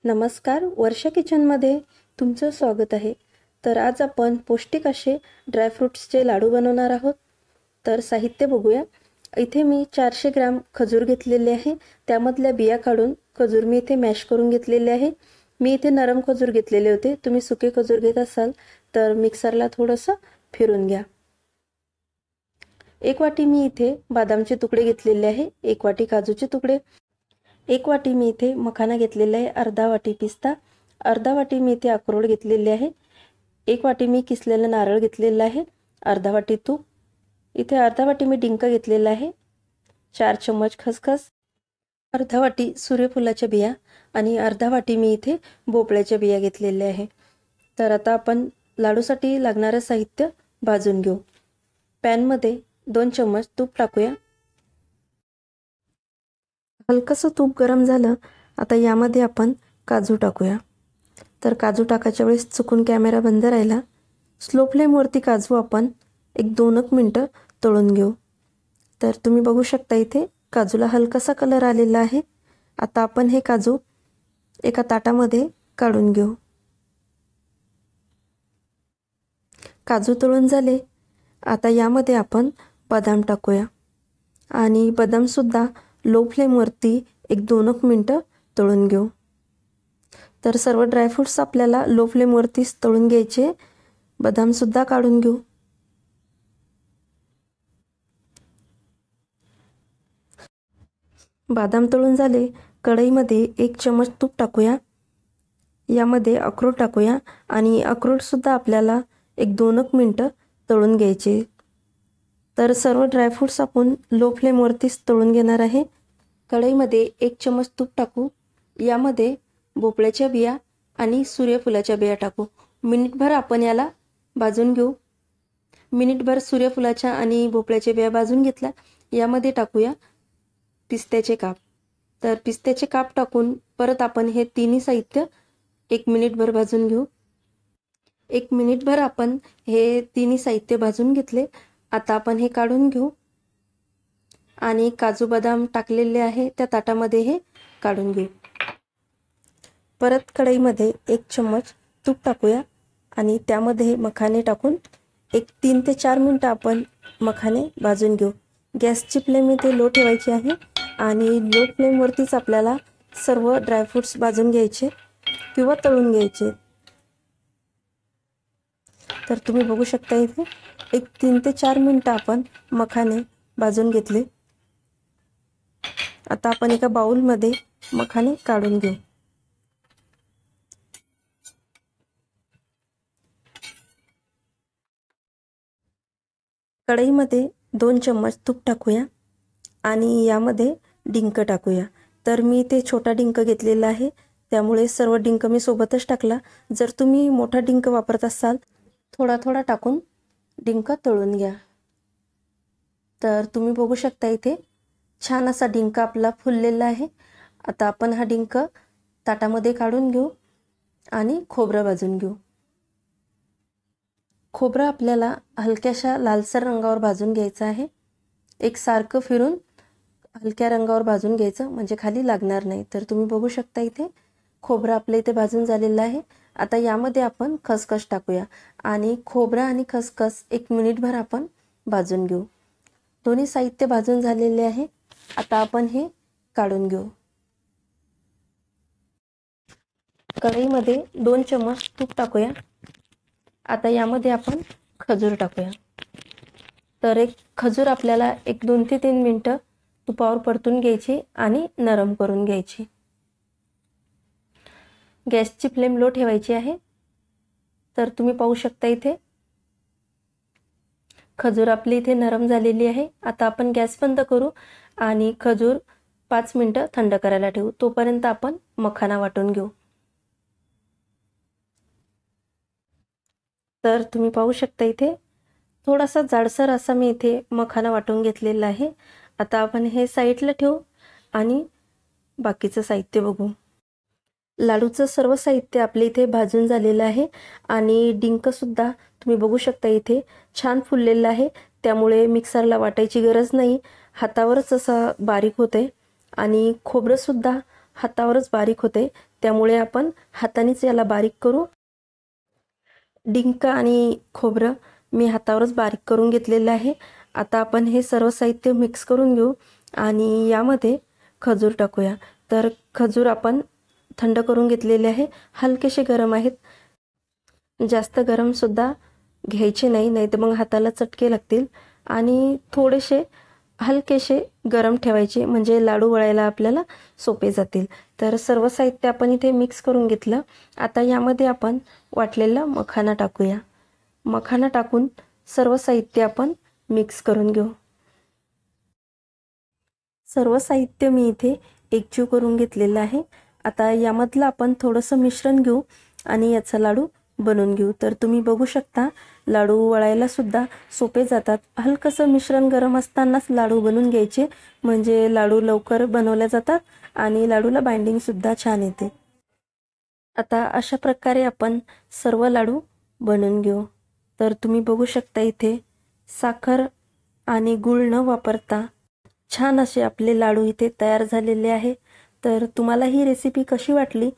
नमस्कार, वर्षा किचनमध्ये तुमचं स्वागत आहे। तर आज आपण पौष्टिक असे ड्रायफ्रुट्सचे लाडू बनवणार आहोत। तर साहित्य बघूया। इथे मी 400 ग्रॅम खजूर घेतलेले आहे। त्यामधल्या बिया काढून खजूर मी इथे मॅश करून घेतलेले आहे। मी इथे नरम खजूर घेतलेले होते, तुम्ही सुके खजूर घेत असाल तर मिक्सरला थोडंसं फिरून घ्या। 1 वाटी मी इथे बदामचे तुकडे घेतलेले आहे, 1 वाटी काजूचे तुकडे, 1 वाटी मी इथे मखाना घेतलेला आहे, अर्धा वाटी पिस्ता, अर्धा वाटी मी इथे अक्रोड घेतलेले आहे, 1 वाटी मी किसलेलं नारळ घेतलेलं आहे, अर्धा वाटी तूप, इथे अर्धा वाटी मी डिंक घेतलेला आहे, 4 चम्मच खसखस, अर्धा वाटी सूर्यफुलाच्या बिया आणि अर्धा वाटी मी इथे भोपळ्याच्या बिया घेतलेल्या आहे। तर आता आपण लाडूसाठी लागणारे साहित्य भाजून घेऊ। पॅन मध्ये 2 चम्मच तूप टाकूया। हलकसं तूप गरम झालं, आता यामध्ये आपण काजू टाकूया। तर काजू टाकायच्या वेळेस चुकून कॅमेरा बंद राहिला। स्लो फ्लेमवरती काजू आपण 1-2 मिनिटं तळून घेऊ। तर तुम्ही बघू शकता इथे काजूला हलकासा कलर आलेला आहे। आता आपण हे काजू एका ताटामध्ये काढून घेऊ। काजू तळून झाले, आता यामध्ये आपण बदाम टाकूया आणि बदाम सुद्धा लो फ्लेमवरती 1-2 मिनिटं तळून घेऊ। तर सर्व ड्रायफ्रुट्स आपल्याला लो फ्लेमवरतीच तळून घ्यायचे। बदाम सुद्धा काढून घेऊ। बदाम तळून झाले, कढईमध्ये 1 चम्मच तूप टाकूया। यामध्ये अक्रोड टाकूया आणि अक्रोड सुद्धा आपल्याला 1-2 मिनिटं तळून घ्यायचे। तर सर्व ड्रायफ्रुट्स आपण लो फ्लेमवरतीच तळून घेणार आहे। कढईमध्ये 1 चम्मच तूप टाकू, यामध्ये भोपळ्याच्या बिया आणि सूर्यफुलाच्या बिया टाकू। मिनिटभर आपण याला भाजून घेऊ। मिनिटभर सूर्यफुलाच्या आणि भोपळ्याच्या बिया भाजून घेतल्या, यामध्ये टाकूया पिस्त्याचे काप। तर पिस्त्याचे काप टाकून परत आपण हे तिन्ही साहित्य 1 मिनिटभर भाजून घेऊ। 1 मिनिटभर आपण हे तिन्ही साहित्य भाजून घेतले। आता आपण हे काढून घेऊ आणि काजू बदाम टाकलेले आहे त्या ताटामध्ये हे काढून घेऊ। परत कढईमध्ये 1 चम्मच तूप टाकूया आणि त्यामध्ये मखाने टाकून 3 ते 4 मिनिटं आपण मखाने भाजून घेऊ। गॅसची फ्लेम इथे लो ठेवायची आहे आणि लो फ्लेमवरतीच आपल्याला सर्व ड्रायफ्रुट्स भाजून घ्यायचे किंवा तळून घ्यायचे। तर तुम्ही बघू शकता इथे 3 ते 4 मिनिटं आपण मखाने भाजून घेतले। आता आपण एका बाउलमध्ये मखाने काढून घेऊ। कढईमध्ये 2 चम्मच तूप टाकूया आणि यामध्ये डिंक टाकूया। तर मी इथे छोटा डिंक घेतलेला आहे, त्यामुळे सर्व डिंक मी सोबतच टाकला। जर तुम्ही मोठा डिंक वापरत असाल थोडा थोडा टाकून डिंक तळून घ्या। तर तुम्ही बघू शकता इथे छान असा डिंक आपला फुललेला आहे। आता आपण हा डिंक ताटामध्ये काढून घेऊ आणि खोबरं भाजून घेऊ। खोबरं आपल्याला हलक्याशा लालसर रंगावर भाजून घ्यायचं आहे। एकसारखं फिरून हलक्या रंगावर भाजून घ्यायचं, म्हणजे खाली लागणार नाही। तर तुम्ही बघू शकता इथे खोबरं आपलं इथे भाजून झालेलं आहे। आता यामध्ये आपण खसखस टाकूया आणि खोबरं आणि खसखस 1 मिनिटभर आपण भाजून घेऊ। दोन्ही साहित्य भाजून झालेले आहे। आता आपण हे काढून घेऊ। कढईमध्ये 2 चम्मच तूप टाकूया। आता यामध्ये आपण खजूर टाकूया। तर एक खजूर आपल्याला 2 ते 3 मिनिटं तुपावर परतून घ्यायची आणि नरम करून घ्यायची। गॅसची फ्लेम लो ठेवायची आहे। तर तुम्ही पाहू शकता इथे खजूर आपली इथे नरम झालेली आहे। आता आपण गॅस बंद करू आणि खजूर 5 मिनिटं थंड करायला ठेवू। तोपर्यंत आपण मखाना वाटून घेऊ। तर तुम्ही पाहू शकता इथे थोडासा जाडसर असा मी इथे मखाना वाटून घेतलेला आहे। आता आपण हे साईडला ठेवू आणि बाकीचं साहित्य बघू। लाडूचं सर्व साहित्य आपले इथे भाजून झालेलं आहे आणि डिंक सुद्धा तुम्ही बघू शकता इथे छान फुललेलं आहे, त्यामुळे मिक्सरला वाटायची गरज नाही, हातावरच असा बारीक होते। आणि खोबरं सुद्धा हातावरच बारीक होते, त्यामुळे आपण हातानेच याला बारीक करू। डिंक आणि खोबरं मी हातावरच बारीक करून घेतलेलं आहे। आता आपण हे सर्व साहित्य मिक्स करून घेऊ आणि यामध्ये खजूर टाकूया। तर खजूर आपण थंड करून घेतलेले आहे, हलकेसे गरम आहेत, जास्त गरम सुद्धा घ्यायचे नाही, नाहीतर मग हाताला चटके लागतील। आणि थोडेसे हलकेसे गरम ठेवायचे, म्हणजे लाडू वळायला आपल्याला सोपे जातील। तर सर्व साहित्य आपण इथे मिक्स करून घेतलं। आता यामध्ये आपण वाटलेला मखाना टाकूया। मखाना टाकून सर्व साहित्य आपण मिक्स करून घेऊ। सर्व साहित्य मी इथे एकजीव करून घेतलेलं आहे। आता यामधलं आपण थोडंसं मिश्रण घेऊ आणि याचा लाडू बनवून घेऊ। तर तुम्ही बघू शकता, लाडू वळायला सुद्धा सोपे जातात। हलकसं मिश्रण गरम असतानाच लाडू बनवून घ्यायचे, म्हणजे लाडू लवकर बनवले जातात आणि लाडूला बाइंडिंग सुद्धा छान येते। आता अशा प्रकारे आपण सर्व लाडू बनवून घेऊ। तर तुम्ही बघू शकता, इथे साखर आणि गूळ न वापरता छान असे आपले लाडू इथे तयार झालेले आहे। तर तुम्हाला ही रेसिपी कशी वाटली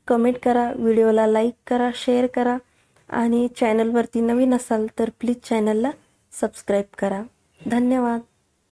कमेंट करा, व्हिडिओला लाईक करा, शेअर करा आणि चॅनलवरती नवीन असाल तर प्लीज चॅनलला सबस्क्राईब करा। धन्यवाद।